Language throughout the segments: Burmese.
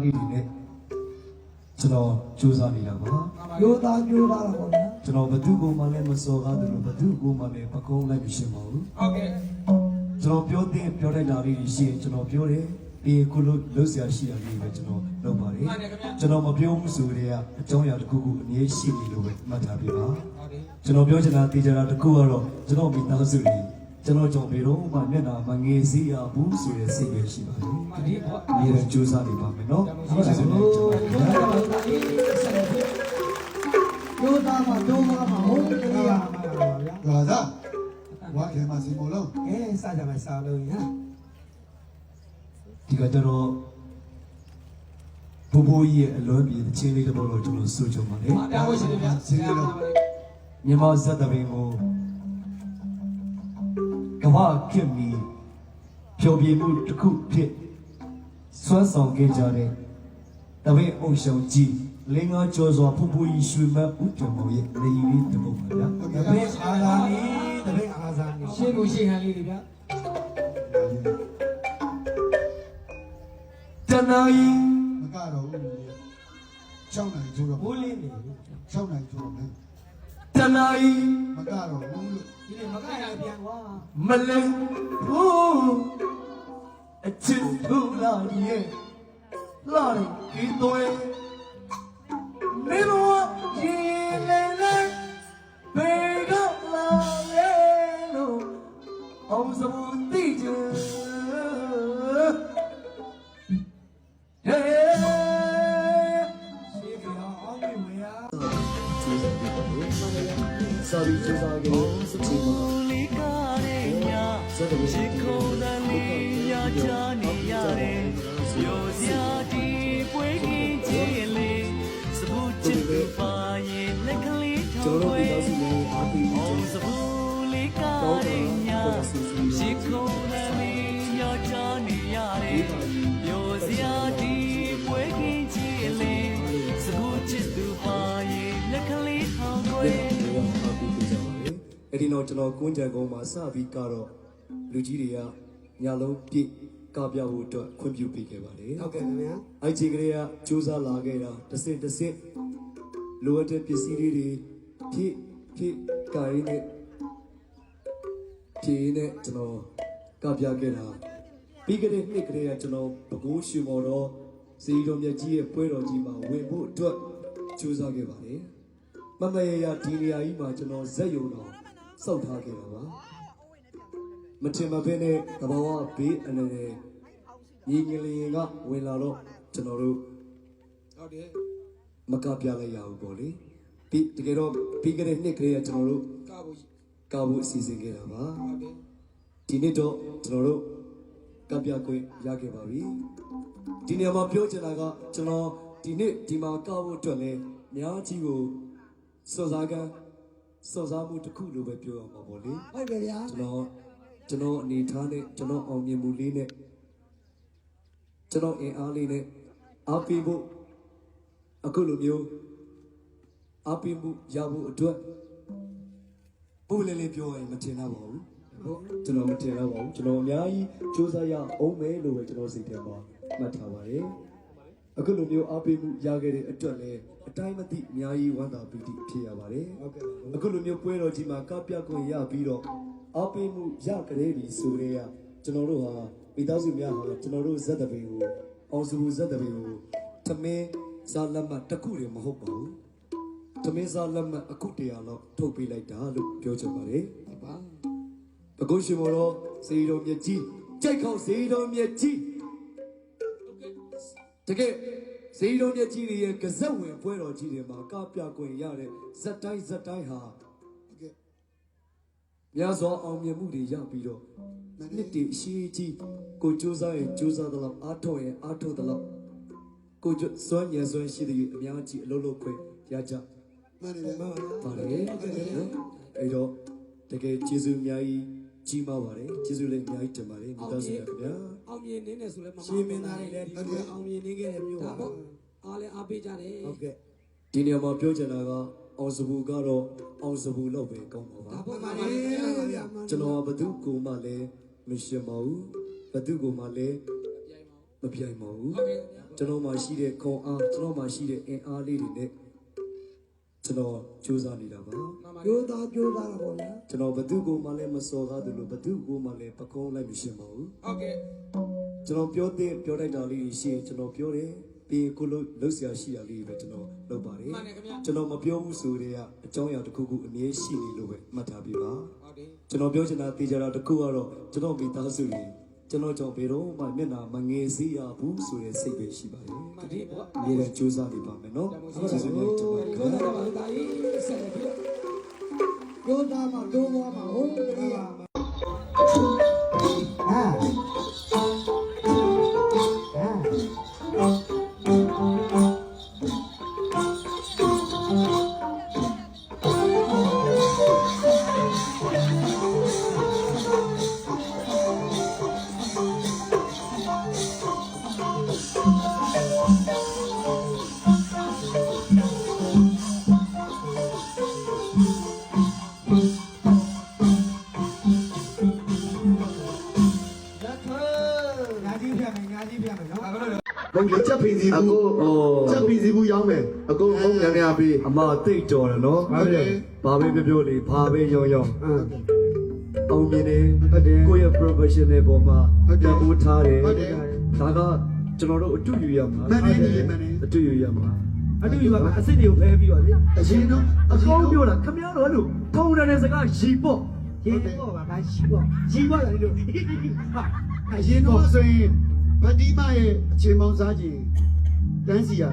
လေးတွေနဲ့ကျွန်တော်စူးစမ်းနေတာပါကျိုးသားပေါ့ဗျာကျွန်တော်ဘသူကိုမှလည်းမစော်ကားတယ်လို့ဘသူကိုမှလည်းပကုံးလိုက်မရှိပါဘူးဟုတ်ကဲ့ကျွန်တော်ပြောတဲ့တာလေးတွေရှိရင်ကျွန်တော်ပြောတယ်ဒီခုလို့လှုပ်ရှားရှိရလေးပဲကျွန်တော်လုပ်ပါတယ်ကျွန်တော်မပြောဘူးဆိုကြတဲ့အကြောင်းအရာတစ်ခုခုအနည်းရှိနေလို့ပဲမှတ်ထားပြပါကျွန်တော်ပြောချင်တာတေချာတာတစ်ခုကတော့ကျွန်တော်မိသားစုတွေကျွန်တော်ကြောင့်ဘယ်တော့မှမျက်နှာမငယ်စေရဘူးဆိုတဲ့စိတ်ပဲရှိပါတယ်ဒီလိုကြိုးစားနေပါမယ်နော်ဟုတ်ကဲ့ကျိုးသားမှာဒုံးမှာဟုတ်ကဲ့ပါဗျာလာစားဝါခဲမှာစီမလုံးစကြမယ်စားလို့ရဒီကတော့ဘိုးဘိုးကြီးရဲ့အလွန်ပြေတဲ့ချင်းလေးတစ်ပုဒ်တော့ကျွန်တော်ဆိုချင်ပါတယ်။တရားဝင်ရှင်ဗျာ။စီလုံးမြန်မာဇတ်တပင်ကိုကမ္ဘာခင်မီဖြောပြမှုတစ်ခုဖြစ်စွမ်းဆောင်ခဲ့ကြတဲ့တပည့်အုပ်ဆောင်ကြီးလင်းငါကျော်စွာဖူဖူကြီးရွှေမတ်ဦးကျော်မောင်ရဲ့နေရီလေးတစ်ပုဒ်ပါဗျာတပည့်အာဇာနည်တပည့်အာဇာနည်ရှင်းကိုရှင်းခံလေးတွေဗျာတနာယီမကတော့6နိုင်ကျိုးတော့ဘိုးလေးနေ6နိုင်ကျိုးတော့မယ်တနာယီမကတော့ဘူးလို့ဒီနေ့မကရပြန်ကွာမလဲဘူးအချစ်သူလာရဲ့လာရီသွေးမေမောရေလေလေဘေကလာလေလို့အောင်စမူတိကျစာရီစစားကလေးစချီမာလေးကားရဲ့ညာချစ်ခုံတန်လေးရချနေရတယ်ပြောစရာဒီပွဲကင်းချင်းလေးစပူချစ်သူပါရင်လက်ကလေးထောင်းွယ်အောင်စပူလေးကားရဲ့ညာချစ်ခုံတန်လေးရချနေရတယ်ပြောစရာဒီပွဲကင်းချင်းလေးစပူချစ်သူပါရင်လက်ကလေးထောင်းွယ်အဲ့ဒီတော့ကျွန်တော်ကွန်းကြံကုန်းမှာစပြီးကတော့လူကြီးတွေကညလုံးပြည့်ကပြဖို့အတွက်ခွင့်ပြုပေးခဲ့ပါတယ်ဟုတ်ကဲ့ခင်ဗျာအဲ့ဒီကလေးကစူးစမ်းလာခဲ့တာတစ်စစ်လိုအပ်တဲ့ပစ္စည်းလေးတွေဖြည့်ကာရင်းနဲ့ဖြည့်နဲ့ကျွန်တော်ကပြခဲ့တာပြီးကြတဲ့နှစ်ကလေးကကျွန်တော်ပဲခူးရွှေမော်တော်စီတော်မြတ်ကြီးရဲ့ပွဲတော်ကြီးမှာဝင်ဖို့အတွက်စူးစမ်းခဲ့ပါတယ်မမရရဒီနေရာကြီးမှာကျွန်တော်ဇက်ယုံတော်စောက်ထားခဲ့တာပါမထင်မဖဲနဲ့တဘာဝဘေးအနေနဲ့ညီငယ်လေးကဝင်လာတော့ကျွန်တော်တို့ဟုတ်တယ်မကပြလိုက်ရဘူးပေါ့လေပြီးတကယ်တော့ပြီးကြတဲ့နှစ်ကလေးကကျွန်တော်တို့ကာဖို့အစီအစဉ်ခဲ့တာပါဟုတ်တယ်ဒီနှစ်တော့ကျွန်တော်တို့ကပြခွင့်ရခဲ့ပါပြီဒီနေရာမှာပြောချင်တာကကျွန်တော်ဒီနှစ်ဒီမှာကာဖို့အတွက်လဲများကြီးကိုစောစားမှုတစ်ခုလိုပဲပြောရမှာပေါ့လေဟုတ်ကဲ့ဗျာကျွန်တော်အနေထားနဲ့ကျွန်တော်အောင်မြင်မှုလေးနဲ့ကျွန်တော်အင်အားလေးနဲ့အားပေးဖို့အခုလိုမျိုးအားပေးမှုရဖို့အတွက်ပို့လေးပြောရင်မထင်တော့ပါဘူးကျွန်တော်မထင်တော့ပါဘူးကျွန်တော်အများကြီးစူးစမ်းရအောင်မယ်လို့ပဲကျွန်တော်စိတ်ထဲမှာမှတ်ထားပါတယ်အခုလိုမျိုးအားပေးမှုရခဲ့တဲ့အတွက်လည်းအတိုင်းမသိအများကြီးဝမ်းသာပီတိဖြစ်ရပါတယ်ဟုတ်ကဲ့အခုလိုမျိုးပွဲတော်ကြီးမှာကပြခွင့်ရပြီးတော့အားပေးမှုရကြတဲ့ဒီဆိုရဲကျွန်တော်တို့ဟာမိသားစုများဟာကျွန်တော်တို့ဇက်တပင်ကိုအောင်စုဇက်တပင်ကိုသမင်းစားလက်မှတ်တစ်ခုတည်းမဟုတ်ပါဘူးသမင်းစားလက်မှတ်အခုတရာတော့ထုတ်ပေးလိုက်တာလို့ပြောချင်ပါတယ်ဟုတ်ပါအခုရှင်မော်တော်စေတော်မြတ်ကြီးကြိုက်ခေါက်စေတော်မြတ်ကြီးတကယ်စေတော်မြတ်ကြီးရဲ့ကစက်ဝင်ပွဲတော်ကြီးတွေမှာကပြခွင့်ရတဲ့ဇက်တိုင်းဟာများစွာအောင်မြင်မှုတွေရပြီးတော့နှစ်တည်အရှိကြီးကိုကြိုးစားရင်ကြိုးစားသလောက်အားထုတ်ရင်အားထုတ်သလောက်ကိုစွမ်းရည်စွမ်းရှိတဲ့အများကြီးအလုပ်လုပ်ခွင့်ရကြမှန်တယ်ပါလေအဲ့တော့တကယ်ကျေးဇူးအများကြီးမားပါတယ်ကျေးဇူးလည်းအများကြီးတင်ပါတယ်မိသားစုခင်ဗျာအောင်မြင်နေတယ်ဆိုလဲမမရှင်မင်းသားတွေလည်းဒီလိုအောင်မြင်နေခဲ့တဲ့မျိုးပါအားလည်းအားပေးကြတယ်ဟုတ်ကဲ့ဒီနေရာမှာပြောချင်တာကအောင်စပူကတော့အောင်စပူလောက်ပဲကောင်းပါပါဒါပေါ်ပါလေကျွန်တော်ဘသူကိုမှလည်းမရှင်ပါဘူးဘသူကိုမှလည်းမပြိုင်ပါဘူး ကျွန်တော်မှရှိတဲ့ခွန်အားကျွန်တော်မှရှိတဲ့အင်အားလေးတွေနဲ့ကျွန်တော်ကြိုးစားနေတာပါ ကျိုးသားတာပေါ့ဗျာ ကျွန်တော်ဘသူကိုမှလည်းမစော်ကားသလိုဘသူကိုမှလည်းပကုံးလိုက်မရှင်ပါဘူး ဟုတ်ကဲ့ ကျွန်တော်ပြောလိုက်တာလေးရှိရင်ကျွန်တော်ပြောတယ်ပြီးကိုလို့ဆရာရှိတာလေးပဲကျွန်တော်လုပ်ပါတယ် မှန်တယ်ခင်ဗျာ ကျွန်တော်မပြောဘူးဆိုတဲ့အကြောင်းအရာတစ်ခုခုအမြဲရှိနေလို့ပဲမှတ်ထားပြပါ ဟုတ်တယ် ကျွန်တော်ပြောချင်တာတေချာတာတစ်ခုကတော့ကျွန်တော်မိသားစုတွေကျွန်တော်ကြောင့်ဘယ်တော့မှမျက်နှာမငယ်စေရဘူးဆိုတဲ့စိတ်ပဲရှိပါတယ် မှန်တယ်ပေါ့ အမြဲတမ်းကြိုးစားနေပါမယ်နော်ကျေးဇူးများတင်ပါတယ် ကျိုးသားပါတာကြီးဆက်လက်ပြီး ကျိုးသားမှာဒိုးသွားမှာဟုတ်တယ်ဗျာငါကြီးပြမယ်နော် ဘုံလေးချက်ပင်စီဘူးချက်ပင်စီဘူးရောင်းမယ်အကုန်ဘုံရရပေး အမတိတ်တော်တယ်နော် ဟုတ်တယ် ဘာပဲပြောလေဘာပဲရောအောင် အင်း အောင်မြင်တယ် ဟုတ်တယ် ကိုယ့်ရဲ့ professional ပေါ်မှာ ဟုတ်တယ် တကူထားတယ် ဟုတ်တယ် ဒါကကျွန်တော်တို့အတူယူရမှာ မှန်တယ်ကြီးမှန်တယ် အတူယူရမှာ အတူယူပါအစ်စ်တွေကိုဖဲပြီးပါလေ အရင်တော့ အကောင်းပြောတာခမရတော့အဲ့လိုထုံတဲ့စကားရီပေါ့ ရေတော့ပါရှိပေါ့လေလို့ အရင်တော့ဆိုရင်ဗတိမရဲ့အချိန်ပေါင်းစားခြင်းတန်းစီရ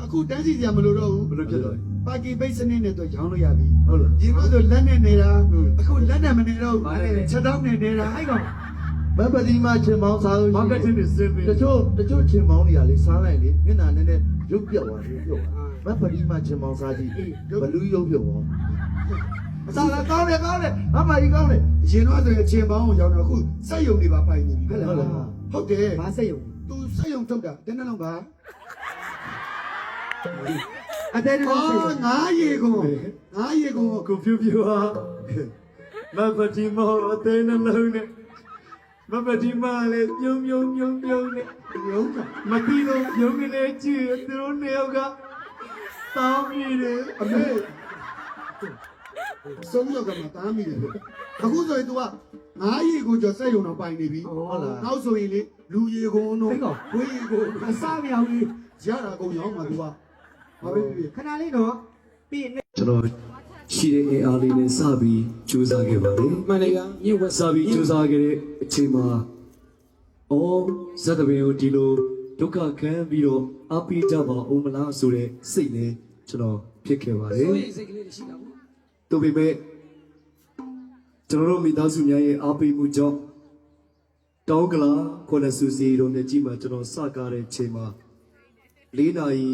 အခုတန်းစီစရာမလိုတော့ဘူး ဘယ်လိုဖြစ်တော့ ပါကီပိတ်စနစ်နဲ့တော့ရောင်းလို့ရပြီ ဟုတ်လား ဒီလိုဆိုလက်နဲ့နေတာအခုလက်နဲ့မနေတော့ဘူးချက်တောင်းနေနေတာအဲ့ကောင် မပတိမချင်မောင်းစားလို့ မာကတ်တင်းတွေစင်ပြီး တချို့ချင်မောင်းတွေကလေစားလိုက်လေမျက်နှာနဲ့နဲ့ရုပ်ပြောက်သွားတယ်ပြုတ်သွားမပတိမချင်မောင်းစားကြည့်ဘလူးရုပ်ပြုတ်သွားစားလာကောင်းတယ်အမကြီးကောင်းတယ် အရင်တော့ဆိုရင်အချိန်ပေါင်းကိုရောင်းတော့အခုစက်ယုံတွေပါပိုင်နေပြီ ဟုတ်လား ဟုတ်တယ် ဘာဆက်ရုံ သူစက်ယုံထုတ်တာတင်းနှလုံးပါ အတဲတော့ဆက်ရုံ ငါးရေကုန် ကိုပြပြဟာမပတိမောအသေးနှလုံးနဲ့မပတိမလည်းပြုံနဲ့ ရုံးတာ မပြီးတော့ပြုံးနေကြည့်သူတို့နှစ်ယောက်ကတောင်းမိတယ် အမေဆုံးရောက်ကမှတားမိတယ်အခုဆိုရင် तू ကငါးရေကိုကျော်စက်ယုံတော့ပိုင်နေပြီ ဟုတ်လား နောက်ဆိုရင်လေလူရေကုန်တော့ဝေးရေကုန် အစားမရဘူး ရတာကုန်ရောင်းမှာ तू ကဘာပဲဖြစ် ခဏလေးတော့ပြီးနေ ကျွန်တော်ရှိတဲ့အင်အားလေးနဲ့စပြီးကြိုးစားခဲ့ပါလေ မှန်တယ်ကညဝက် စပြီးကြိုးစားခဲ့တဲ့အချိန်မှာအော်ဇတ်တပင်ကိုဒီလိုဒုက္ခခံပြီးတော့အပိကြပါအောင်မလားဆိုတဲ့စိတ်နဲ့ကျွန်တော်ဖြစ်ခဲ့ပါတယ် ဆိုရင်စိတ်ကလေးတွေရှိတာပေါ့ တို့ပေမဲ့ကျွန်တော်တို့မိသားစုများရဲ့အားပေးမှုကြောင့်တောင်းကလာခေါ်လက်စုစီတို့နဲ့ကြီးမှာကျွန်တော်စကားတဲ့ချိန်မှာ၄နာရီ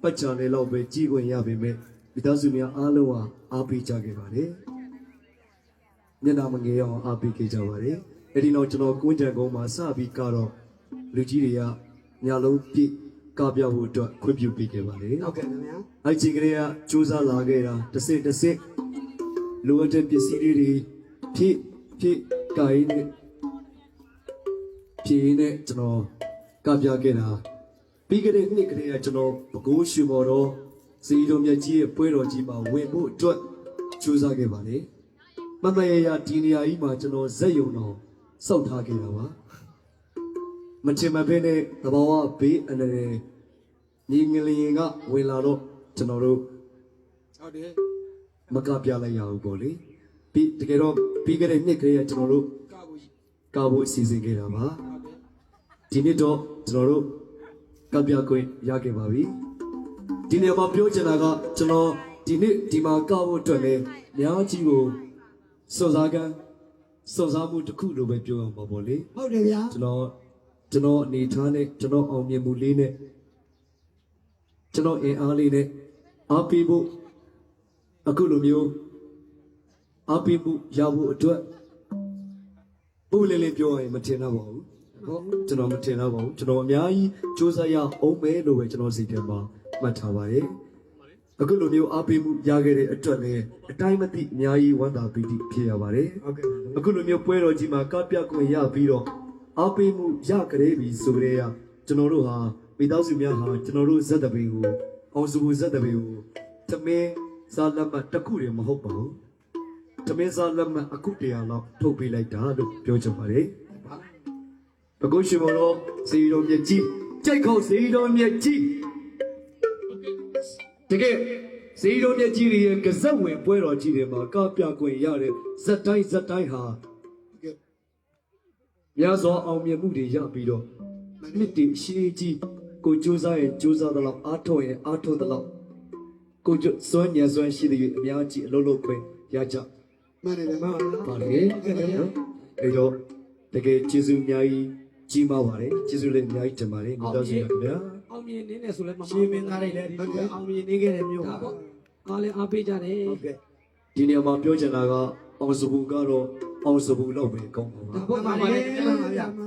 ပတ်ချာနေလောက်ပဲကြီးခွင့်ရပေမဲ့မိသားစုများအားလုံးဟာအားပေးကြခဲ့ပါတယ်မျက်နှာမငယ်အောင်အားပေးခဲ့ကြပါတယ်အဲ့ဒီနောက်ကျွန်တော်ကွန်းကြံကုန်းမှာစပြီးကတော့လူကြီးတွေကညလုံးပြည့်ကပြဖို့အတွက်ခွင့်ပြုပေးခဲ့ပါတယ် ဟုတ်ကဲ့ခင်ဗျာ အဲ့ဒီကလေးကစူးစမ်းလာခဲ့တာတစ်စစ်လိုအပ်တဲ့ပစ္စည်းလေးတွေဖြည့်ကိုင်းနဲ့ဖြည့်နဲ့ကျွန်တော်ကပြခဲ့တာပြီးခဲ့တဲ့နှစ်ကလေးကကျွန်တော်ပဲခူးရွှေမော်တော်စီတော်မြတ်ကြီးရဲ့ပွဲတော်ကြီးမှာဝင်ဖို့အတွက်စူးစမ်းခဲ့ပါလေမမရရဒီနေရာကြီးမှာကျွန်တော်ဇက်ယုံတော်စောက်ထားခဲ့တာပါမချင်မဖဲနဲ့သဘာဝဘေးအနေနဲ့ညီငလျင်ကဝင်လာတော့ကျွန်တော်တို့ ဟုတ်တယ် မကပြလိုက်ရဘူးပေါ့လေပြီးတကယ်တော့ပြီးခဲ့တဲ့နှစ်ကလေးကကျွန်တော်တို့ ကာကိုကြီး ကာဖို့အစီအစဉ်ခဲ့တာပါ ဟုတ်တယ် ဒီနှစ်တော့ကျွန်တော်တို့ကပြခွင့်ရခဲ့ပါပြီဒီနေ့မှာပြောချင်တာကကျွန်တော်ဒီနေ့ဒီမှာကဖို့အတွက်လည်းအများကြီးကိုစွန့်စားမှုတစ်ခုလိုပဲပြောရမှာပေါ့လေ ဟုတ်တယ်ဗျာ ကျွန်တော်အနေထားနဲ့ကျွန်တော်အောင်မြင်မှုလေးနဲ့ကျွန်တော်အင်အားလေးနဲ့အားပေးဖို့အခုလိုမျိုးအားပေးမှုရဖို့အတွက်ပုံလေးလေးပြောရင်မထင်တော့ပါဘူးဟုတ်ကျွန်တော်မထင်တော့ပါဘူးကျွန်တော်အများကြီးစူးစမ်းရအောင်ပဲလို့ပဲကျွန်တော်စိတ်ထဲမှာမှတ်ထားပါတယ်အခုလိုမျိုးအားပေးမှုရခဲ့တဲ့အတွက်လည်းအတိုင်းမသိအများကြီးဝမ်းသာပီတိဖြစ်ရပါတယ် ဟုတ်ကဲ့ အခုလိုမျိုးပွဲတော်ကြီးမှာကပြခွင့်ရပြီးတော့အားပေးမှုရကြပြီဆိုကြတဲ့ ကျွန်တော်တို့ဟာမိသားစုများဟာကျွန်တော်တို့ဇက်တပင်ကိုအောင်စုဇက်တပင်ကိုသမင်းစားလက်မှတ်တစ်ခုတည်းမဟုတ်ပါဘူးသမင်းစားလက်မှတ်အခု100လောက်ထုတ်ပေးလိုက်တာလို့ပြောချင်ပါတယ်ပကုရှိမောတော်စီတော်မြတ်ကြီးကြိုက်ခေါက်စီတော်မြတ်ကြီးတကယ်စီတော်မြတ်ကြီးရဲ့ကစက်ဝင်ပွဲတော်ကြီးတွေမှာကပြခွင့်ရတဲ့ဇက်တိုင်းဟာများစွာအောင်မြင်မှုတွေရပြီးတော့နှစ်တည်ရှိကြီးကိုကြိုးစားရင်ကြိုးစားသလောက်အားထုတ်ရင်အားထုတ်သလောက်ကိုကြစွမ်းညံစွမ်းရှိတဲ့၍အများကြီးအလုံးလုံးခွင့်ရကြ မှန်တယ်မှန်ပါလား ပါလေနော်အဲ့တော့တကယ်ကျေးဇူးအများကြီးကြီးမားပါတယ်ကျေးဇူးလည်းအများကြီးတင်ပါတယ်မိသားစုများခင်ဗျာ အောင်မြင်နေတယ်ဆိုလဲမ ရှင်းမင်းသားတွေလည်းဒီလိုအောင်မြင်နေခဲ့တဲ့မျိုး ဒါ ပါ ပေါ့အားလည်းအားပေးကြတယ် ဟုတ်ကဲ့ ဒီနေရာမှာပြောချင်တာကအောင်စပူကတော့အောင်စပူလောက်ပဲကောင်းပါပါ ဒါပေါ့ပါပါလေ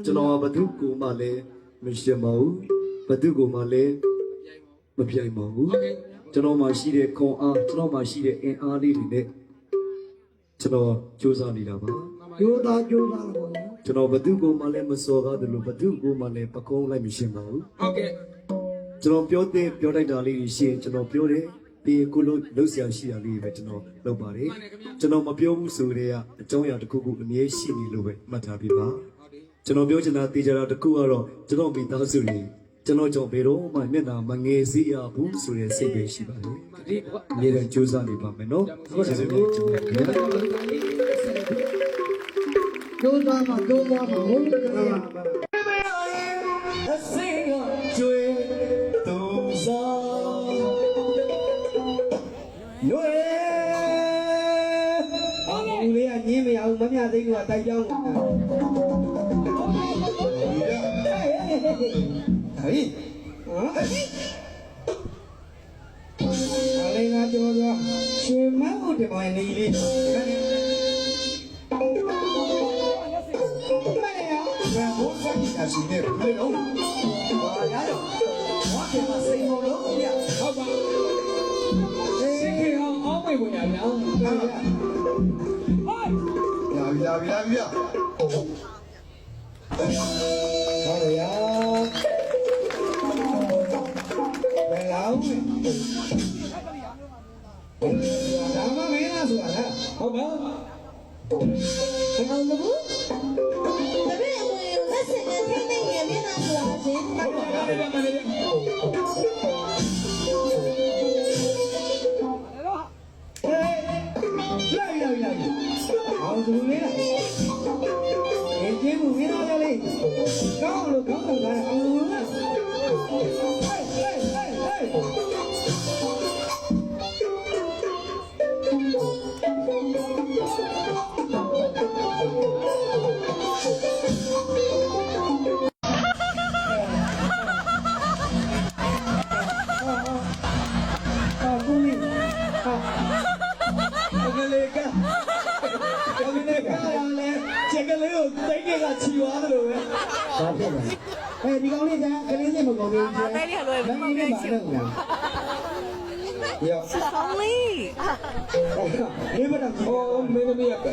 ကျွန်တော်ကဘသူကိုမှလည်းမရှင်းပါဘူးဘသူကိုမှလည်းမပြိုင်ပါဘူးကျွန်တော်မှရှိတဲ့ခွန်အားကျွန်တော်မှရှိတဲ့အင်အားလေးတွေနဲ့ကျွန်တော်စူးစမ်းနေတာပါ ကျိုးသားတော့ပေါ့နော် ကျွန်တော်ဘသူကိုမှလည်းမစော်ကားသလိုဘသူကိုမှလည်းပကုံးလိုက်မရှင်းပါဘူး ဟုတ်ကဲ့ ကျွန်တော်ပြောတိုက်တာလေးတွေရှိရင်ကျွန်တော်ပြောတယ်ပြီးကိုလို့လှုပ်ရှားရှိတာလေးပဲကျွန်တော်လုပ်ပါတယ်ကျွန်တော်မပြောဘူးဆိုတဲ့အကြောင်းအရာတစ်ခုခုအမြဲရှိနေလို့ပဲမှတ်ထားပြီးပါကျွန်တော်ပြောချင်တာတေချာတာတစ်ခုကတော့ကျွန်တော်မိသားစုတွေကျွန်တော်ကြောင့်ဘယ်တော့မှမျက်နှာမငယ်စေရဘူးဆိုတဲ့စိတ်ပဲရှိပါတယ် ဒီပေါ့ အမြဲတမ်းကြိုးစားနေပါမယ်နော်ကျေးဇူးများတင်ပါတယ် ကျိုးသားမှာဟုတ်ကဲ့ အစင်းကကျွေးသူစားရွေ အောင်ဦးလေးကညင်းမရဘူးမမြသိန်းကတိုက်ကြောင်းဟေးအလေးငါကြောတော့ရှင်မဟုတ်တယ်မောင်နေလေးမရဘယ်ဘိုးစကြီးအစီနဲ့ဘယ်လိုဘာရတော့ဘာကမှစိတ်မလို့ဗျာဟုတ်ပါရှင်းခေအောင်အောင်းမေဝင်ရဗျာ ရပြီ 好呀，来老妹，咱们没那说了，好吧？အောင်မဘူးတပည့်ဝင်လက်စင်နဲ့ထိနေရမျက်နှာဆိုတာရှင် 来，好主意了，你节目没到这里，搞了，好主意了。你讲你讲，肯定是不公平。带你来那你买的不呀？要。ဆောင်လေး 你不能哦မင်းသမီးကဘ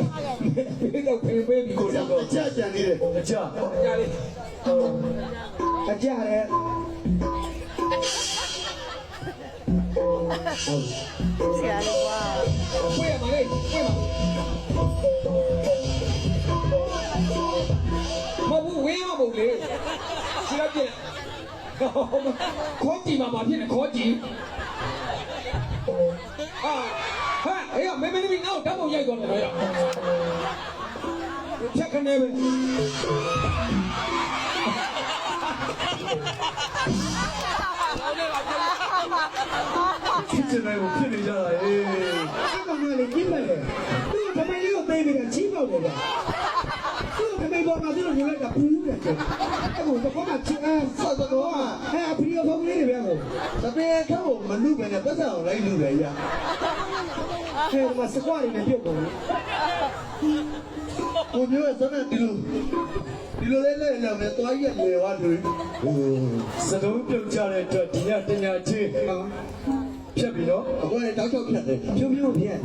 ယ်တော့ဖေးပေးပြီးကိုတော့ အချက်ကြံနေတယ် အချာ ကြားလေး အကြရဲ ဆရာလေးကွာ ဝေးရပါလေဝေးပါမဟုတ်ဝေးရမဟုတ်လေရှင်းပြခေါ်ကြည့်မှာဖြစ်နေခေါ်ကြည့်ဟာအေးမင်းသမီးငါ့ကိုဓာတ်ပုံရိုက်သွားတယ်ဗျာဖြတ်ခနေပဲ ဖြစ်ချင်တယ်ကိုဖြစ်နေကြတာဟေး 这个嘛，你进来了，这个他妈又背那个气泡的了，这个他妈包嘛，这个原来个不的，哎，我这包嘛气啊，啥子多啊？哎，不要跑你那边哦， တပည့်ခက်ကိုမလူပဲနဲ့ပတ်စံအောင်လိုက်လူပဲရ 哎，他妈十块里面就够了。 ကိုမျိုးရဲ့စမ်းဒီလိုလေးလဲလဲမယ်တွားရက်လေဝါတွေ စတုံးပြုတ်ကြတဲ့အတွက်ဒီညတညာချင်းဖြတ်ပြီးတော့ အခုလည်းတောက်ချောက်ဖြတ်တယ် 飘飘片。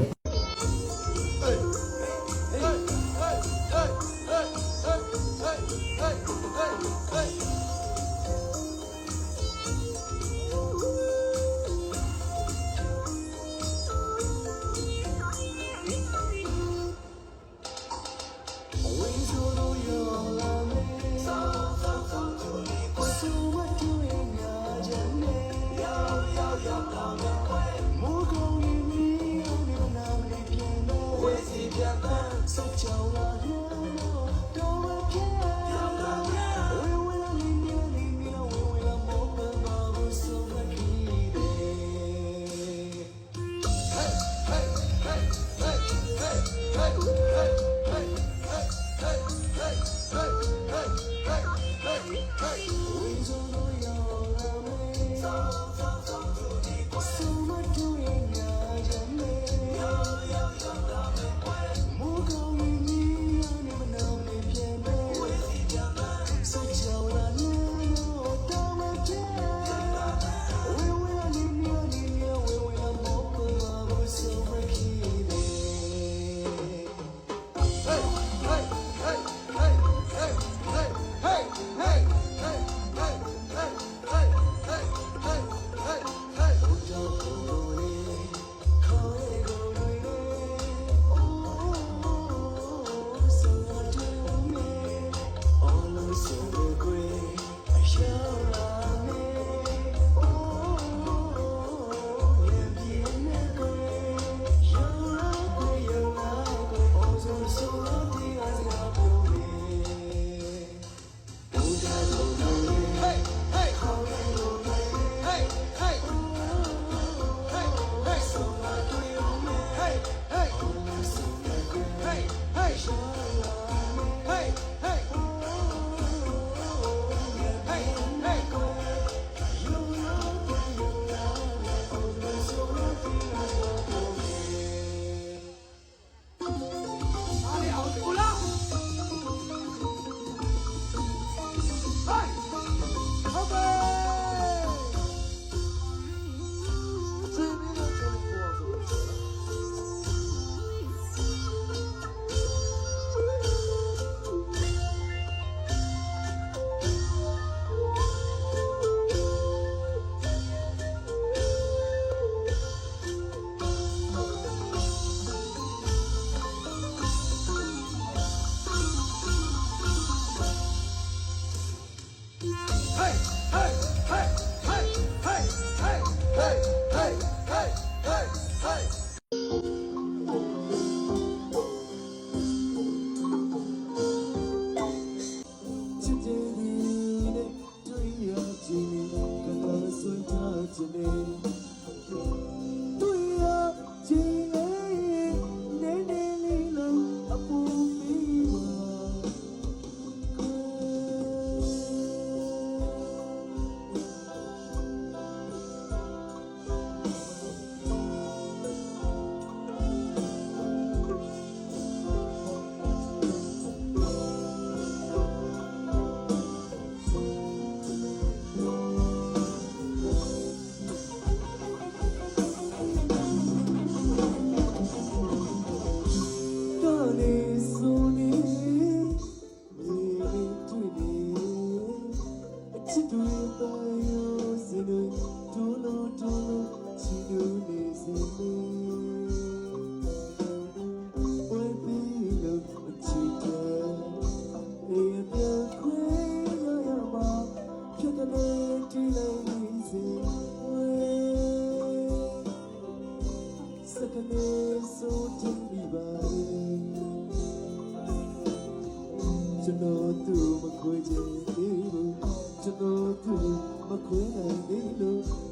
ကျွန်တော်သူမခွေချင်သေးဘူးကျွန်တော်သူမခွေနိုင်သေးလို့